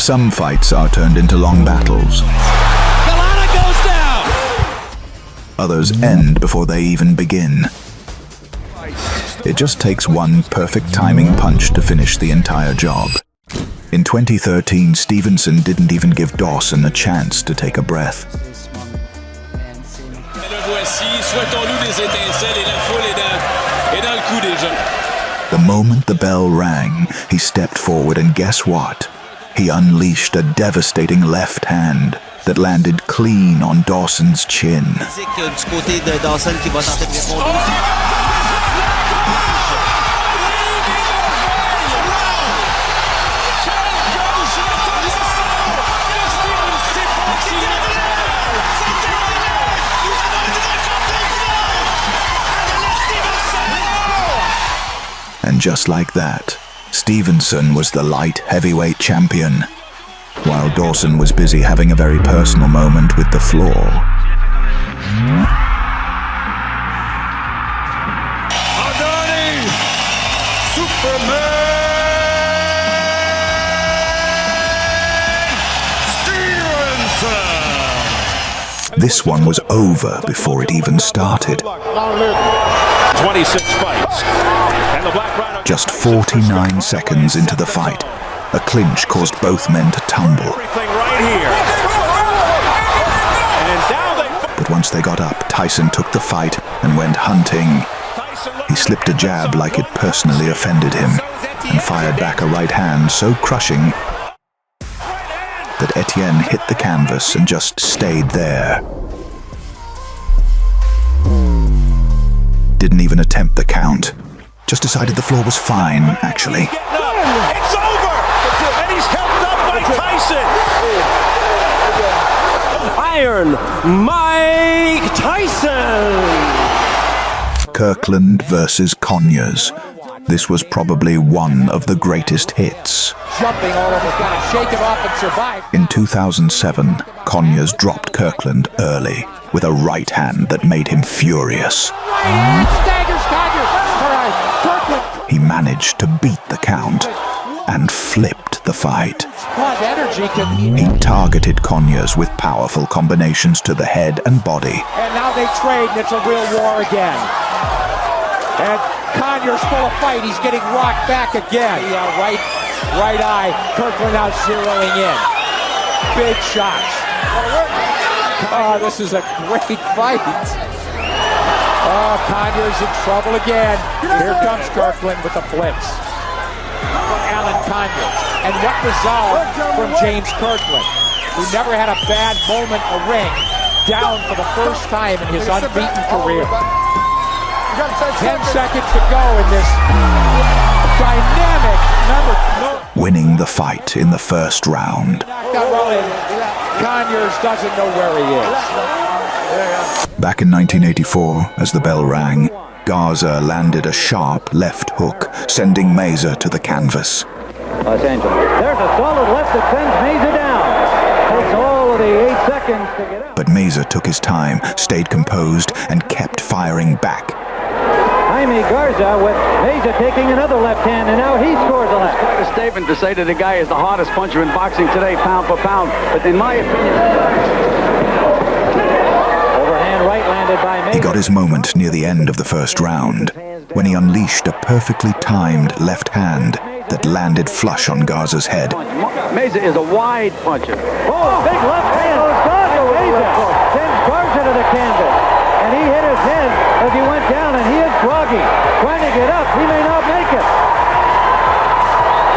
Some fights are turned into long battles. Golota goes down! Others end before they even begin. It just takes one perfect timing punch to finish the entire job. In 2013, Stevenson didn't even give Dawson a chance to take a breath. The moment the bell rang, he stepped forward, and guess what? He unleashed a devastating left hand that landed clean on Dawson's chin. And just like that, Stevenson was the light heavyweight champion, while Dawson was busy having a very personal moment with the floor. This one was over before it even started. 26 fights. Just 49 seconds into the fight, a clinch caused both men to tumble. But once they got up, Tyson took the fight and went hunting. He slipped a jab like it personally offended him, and fired back a right hand so crushing that Etienne hit the canvas and just stayed there. Didn't even attempt the count. Just decided the floor was fine, actually. It's over! And he's helped up by Tyson! Iron Mike Tyson! Kirkland versus Conyers. This was probably one of the greatest hits. Jumping all over, got to shake it off and survive. In 2007, Conyers dropped Kirkland early with a right hand that made him furious. He managed to beat the count and flipped the fight. He targeted Conyers with powerful combinations to the head and body. And now they trade, and it's a real war again. And Conyers full of fight. He's getting rocked back again. Right eye. Kirkland now zeroing in. Big shots. Oh, this is a great fight. Oh, Conyers in trouble again. Here comes Kirkland with the blitz from Alan Conyers. And what resolve from James Kirkland, who never had a bad moment in the ring, down for the first time in his unbeaten career. 10 seconds to go in this dynamic winning the fight in the first round. Conyers doesn't know where he is. Back in 1984, as the bell rang, Garza landed a sharp left hook, sending Mayweather to the canvas. Los Angeles. There's a solid left that sends Mayweather down. Takes all of the 8 seconds to get out. But Mayweather took his time, stayed composed, and kept firing back. Jaime Garza with Mayweather taking another left hand, and now he scores a left. Quite a statement to say that the guy is the hardest puncher in boxing today, pound for pound. But in my opinion, overhand right landed by Mayweather. He got his moment near the end of the first round, when he unleashed a perfectly timed left hand that landed flush on Garza's head. Mayweather is a wide puncher. Oh, big left hand. Mayweather sends Garza to the canvas, and he hit his head as he went down, and he is groggy, trying to get up. He may not make it.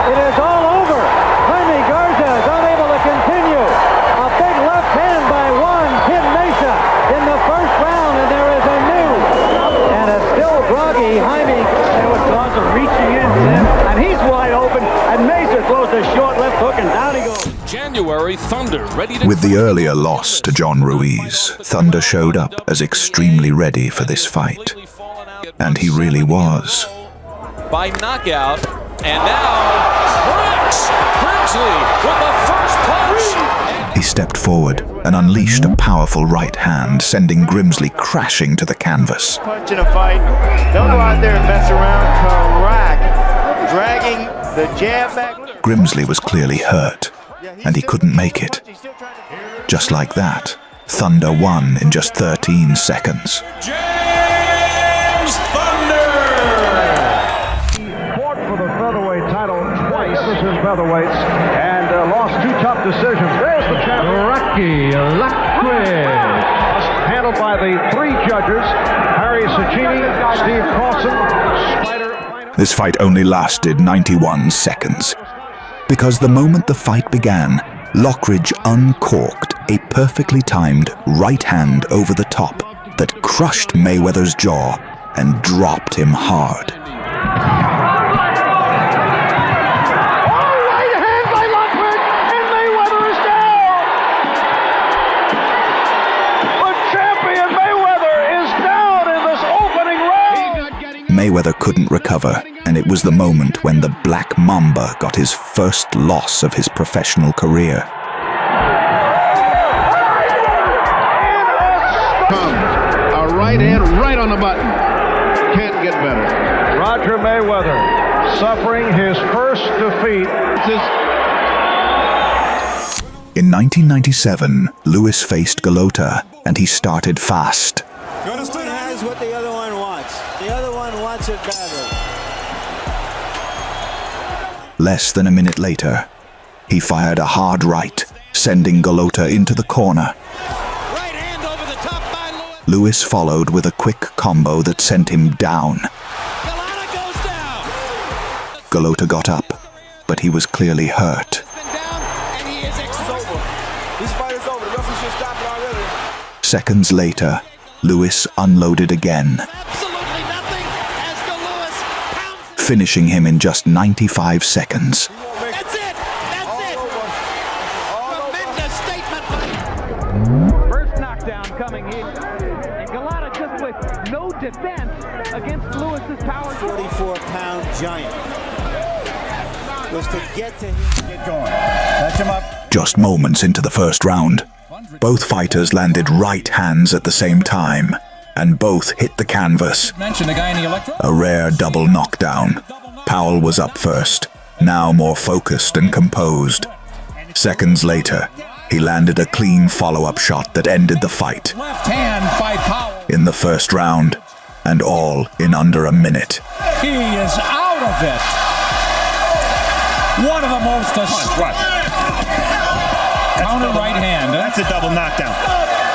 It is all over. Jaime Garza is unable to continue. A big left hand by Juan Kim Mesa in the first round, and there is a new and a still groggy Jaime. There was Garza reaching in to him, and he's wide open, and Mesa throws a short left hook, and down he goes. January Thunder ready to... With the earlier loss to John Ruiz, Thunder showed up as extremely ready for this fight. And he really was. By knockout, and now breaks Rousey with the first punch. He stepped forward and unleashed a powerful right hand, sending Grimsley crashing to the canvas. Punch in a fight. Don't go out there and mess around. Correct. Dragging the jab back. Grimsley was clearly hurt, and he couldn't make it. Just like that, Thunder won in just 13 seconds. James Thunder! Fought for the featherweight title twice as his featherweights and lost 2 tough decisions. There's the champion. Rocky Lacquid. Handled by the 3 judges, Harry Cecchini, Steve Carlson, Spider. This fight only lasted 91 seconds. Because the moment the fight began, Lockridge uncorked a perfectly timed right hand over the top that crushed Mayweather's jaw and dropped him hard. Right hand by Lockridge, and Mayweather is down! The champion Mayweather is down in this opening round! Mayweather couldn't recover, and it was the moment when the Black Mamba got his first loss of his professional career. A right hand right on the button. Can't get better. Roger Mayweather suffering his first defeat. In 1997, Lewis faced Golota, and he started fast. You understand? One has what the other one wants. The other one wants it badly. Less than a minute later, he fired a hard right, sending Golota into the corner. Right hand over the top by Lewis. Lewis followed with a quick combo that sent him down. Golota goes down. Golota got up, but he was clearly hurt. Down, and he is over. This fight is over. The referee should stop it already. Seconds later, Lewis unloaded again, Absolutely nothing as the Lewis pounds. finishing him in just 95 seconds. That's it. That's it. Tremendous statement. First knockdown coming in. And Golota just with no defense against Lewis's power. 44-pound giant was to get to him. Get going. Catch him up. Just moments into the first round, both fighters landed right hands at the same time, and both hit the canvas. A rare double knockdown. Powell was up first, now more focused and composed. Seconds later, he landed a clean follow-up shot that ended the fight. Left hand by Powell. In the first round, and all in under a minute. He is out of it. One of the most counter right hand. That's a double knockdown.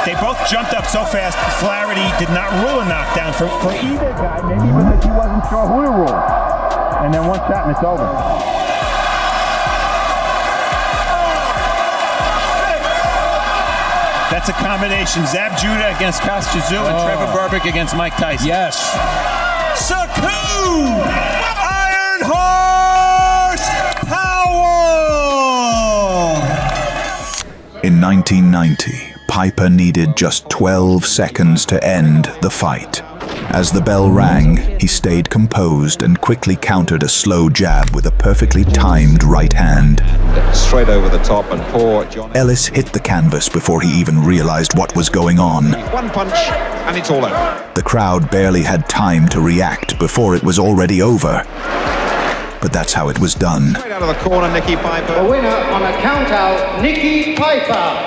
They both jumped up so fast, Flaherty did not rule a knockdown for either guy, maybe because he wasn't sure who to rule. And then one shot and it's over. That's a combination. Zab Judah against Kostya and Trevor Berbick against Mike Tyson. Yes. Saku! Iron Horse Powell! In 1990, Piper needed just 12 seconds to end the fight. As the bell rang, he stayed composed and quickly countered a slow jab with a perfectly timed right hand. Straight over the top and poor John Ellis hit the canvas before he even realized what was going on. One punch and it's all over. The crowd barely had time to react before it was already over. But that's how it was done. Straight out of the corner, Nicky Piper. The winner on a count-out, Nicky Piper.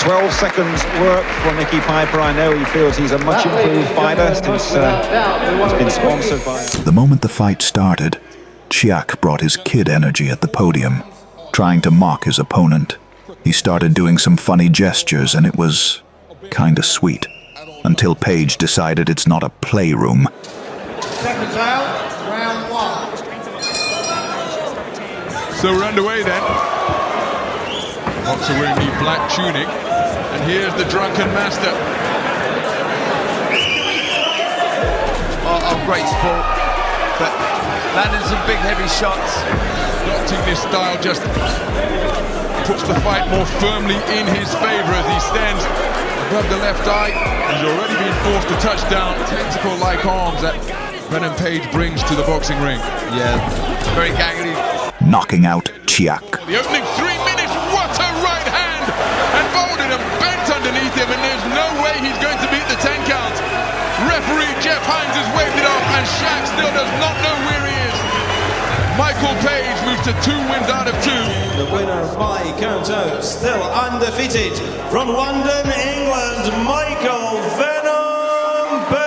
12 seconds work for Nicky Piper. I know he feels he's a much improved fighter since he's been sponsored by... The moment the fight started, Chiak brought his kid energy at the podium, trying to mock his opponent. He started doing some funny gestures, and it was kinda sweet, until Page decided it's not a playroom. Seconds out, round 1. So we're underway then. Boxer wearing the black tunic, and here's the drunken master. Great sport, but landing some big heavy shots. Adopting this style just puts the fight more firmly in his favor as he stands above the left eye. He's already been forced to touch down tentacle-like arms that Brennan Page brings to the boxing ring. Yeah, very gangly. Knocking out Chiak. The opening 3 minutes, what a right hand! And folded and bent underneath him, and there's no way he's going to beat the 10 count. Referee Jeff Hines has waved it off, and Shaq still does not know where he is. Michael Page moves to 2 wins out of 2. The winner by count out, still undefeated, from London, England, Michael Venom Page.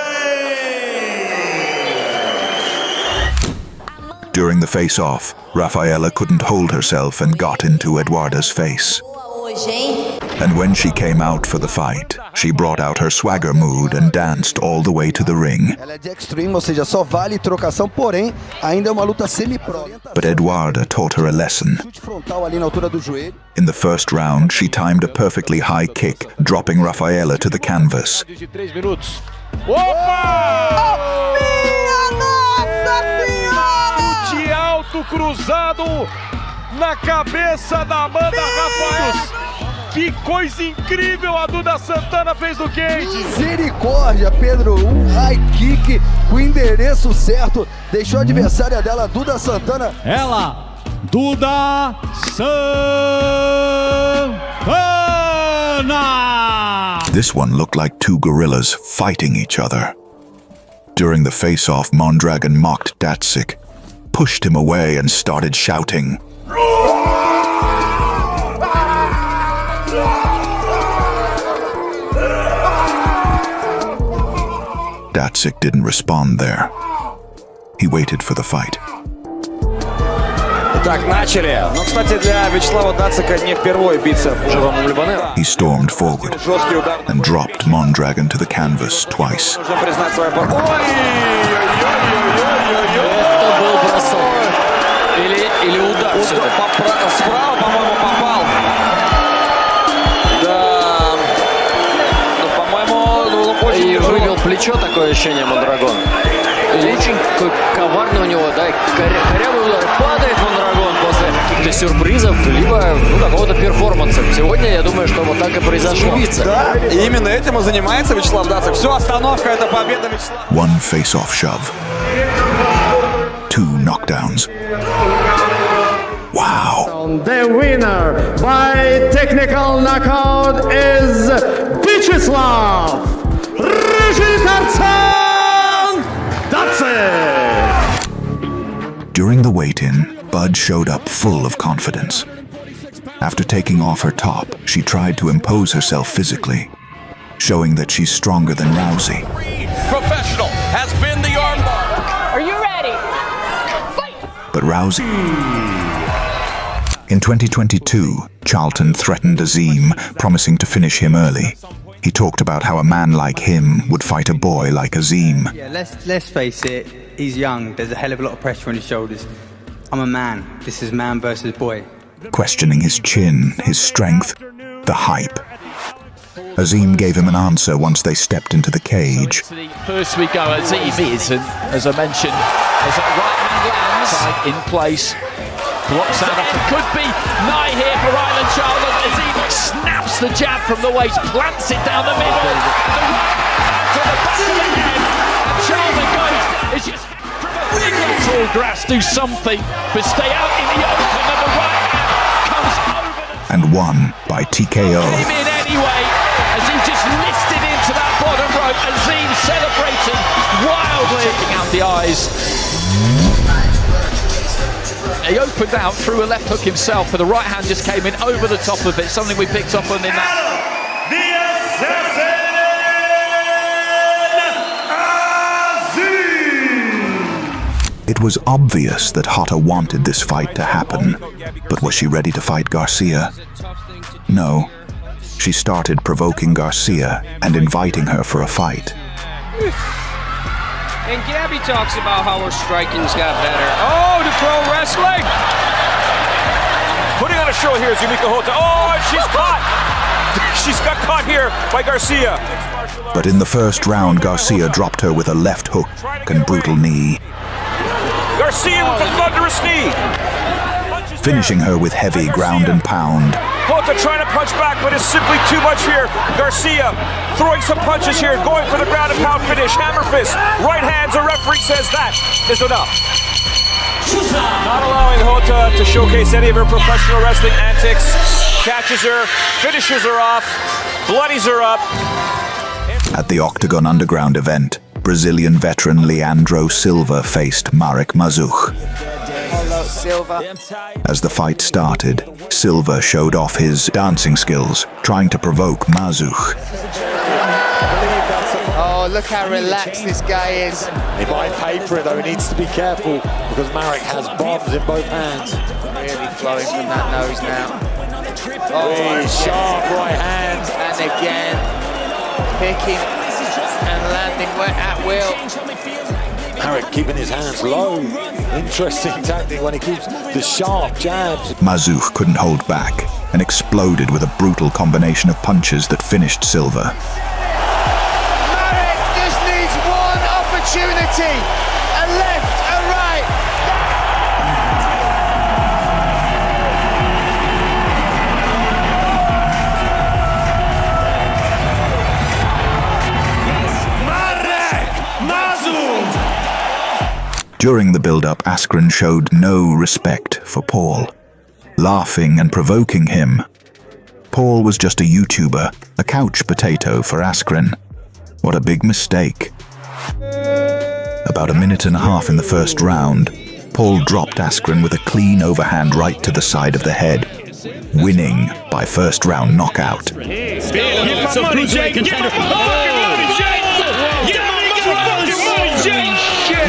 During the face-off, Rafaela couldn't hold herself and got into Eduarda's face. And when she came out for the fight, she brought out her swagger mood and danced all the way to the ring. Ela é de extreme, ou seja, só vale trocação, porém, ainda é uma luta semi-pro. But Eduarda taught her a lesson. Frontal ali na altura do joelho. In the first round, she timed a perfectly high kick, dropping Rafaela to the canvas. Opa! Minha Nossa Senhora! De alto cruzado na cabeça da Amanda Rafaela. Que coisa incrível a Duda Santana fez no Cage. Misericórdia, Pedro. High kick com o endereço certo. Deixou a adversária dela, Duda Santana. Ela, Duda Santana. This one looked like two gorillas fighting each other. During the face-off, Mondragon mocked Datsik, pushed him away and started shouting. Datsik didn't respond there. He waited for the fight. Так, начали. Но, кстати, для Вячеслава Датсика не впервые биться в живом влюблены. He stormed forward and dropped Mondragon to the canvas twice. Нужно признать свою победу. Это был бросок. Или удар. Справа, по-моему, попал. Да. Ну, по-моему, и вывел плечо, такое ощущение, Мондрагон. И очень коварный у него, да, корявый удар. Падает Мондрагон после каких-то сюрпризов, либо какого-то перформанса. Сегодня, я думаю, что вот так и произошло. Да, и именно этим и занимается Вячеслав Датсик. Все, остановка, это победа Вячеслава. One face-off shove. 2 knockdowns. Wow. The winner by technical knockout is Vyacheslav Datsik. During the weigh-in, Bud showed up full of confidence. After taking off her top, she tried to impose herself physically, showing that she's stronger than Rousey. Professional has been the armbar. Are you ready? Fight! But Rousey... In 2022, Charlton threatened Azim, promising to finish him early. He talked about how a man like him would fight a boy like Azim. Yeah, let's face it, he's young. There's a hell of a lot of pressure on his shoulders. I'm a man. This is man versus boy. Questioning his chin, his strength, the hype. Azim gave him an answer once they stepped into the cage. First we go, Azim is, and as I mentioned, as that right hand lands in place, blocks out. Could be nigh here for Island Charlotte. Azim snaps the jab from the waist, plants it down the middle. The right to the back of the head, and Charlotte goes. It's just from a big tall grass, do something, but stay out in the open, and the right hand comes over. And won by TKO. Came in anyway, as he just lifted into that bottom rope. Azim celebrating wildly, checking out the eyes. He opened out, threw a left hook himself, but the right hand just came in over the top of it, something we picked up on in that. The Assassin Azim! It was obvious that Hotta wanted this fight to happen, but was she ready to fight Garcia? No. She started provoking Garcia and inviting her for a fight. And Gabi talks about how her striking's got better. Oh, to pro wrestling! Putting on a show here is Yumiko Hotta. Oh, and she's caught! She's got caught here by Garcia. But in the first round, Garcia dropped her with a left hook and brutal knee, Garcia with a thunderous knee. finishing her with heavy ground and pound. Golota trying to punch back, but it's simply too much here. Garcia throwing some punches here, going for the ground and pound finish. Hammer fist, right hands, the referee says that is enough. Not allowing Hotta to showcase any of her professional wrestling antics. Catches her, finishes her off, bloodies her up. At the Octagon Underground event, Brazilian veteran Leandro Silva faced Marek Mazuch. Silva. As the fight started, Silva showed off his dancing skills, trying to provoke Mazuch. Oh, look how relaxed this guy is. He might pay for it though, he needs to be careful because Marek has bombs in both hands. Really flowing from that nose now. Oh, sharp right hand. And again, picking and landing at will. Marek keeping his hands low. Interesting tactic when he keeps the sharp jabs. Mazuch couldn't hold back and exploded with a brutal combination of punches that finished Silva. Marek just needs one opportunity. A left, a right. During the build-up, Askren showed no respect for Paul, laughing and provoking him. Paul was just a YouTuber, a couch potato for Askren. What a big mistake. About a minute and a half in the first round, Paul dropped Askren with a clean overhand right to the side of the head, winning by first round knockout. Get my money, Jake! Get my motherfucking money, Jake! Get my motherfucking money, Jake!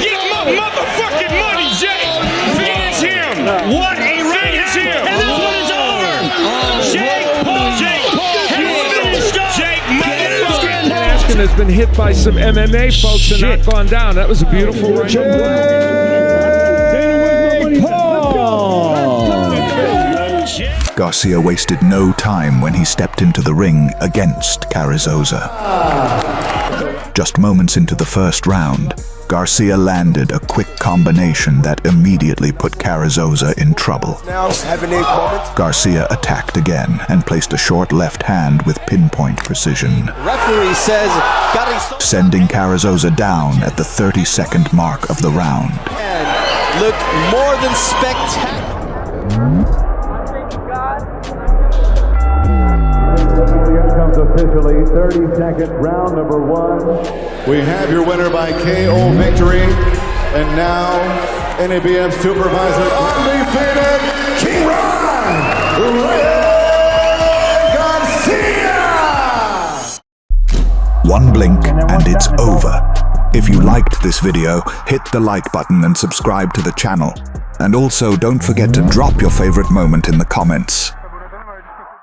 Get my motherfucking money, Jake! Finish him! What a round! Finish him! And this one is over! Jake Paul! Jake Paul! Jake motherfucking Paul! Askren has been hit by some MMA folks and not gone down. That was a beautiful round. Garcia wasted no time when he stepped into the ring against Carrizosa. Just moments into the first round, Garcia landed a quick combination that immediately put Carrizosa in trouble. Garcia attacked again and placed a short left hand with pinpoint precision, Referee says, sending Carrizosa down at the 30-second mark of the round. look more than spectacular. Comes officially 32nd round number 1. We have your winner by KO victory, and now NABF supervisor undefeated King Garcia. One blink and it's over. If you liked this video, hit the like button and subscribe to the channel. And also don't forget to drop your favorite moment in the comments.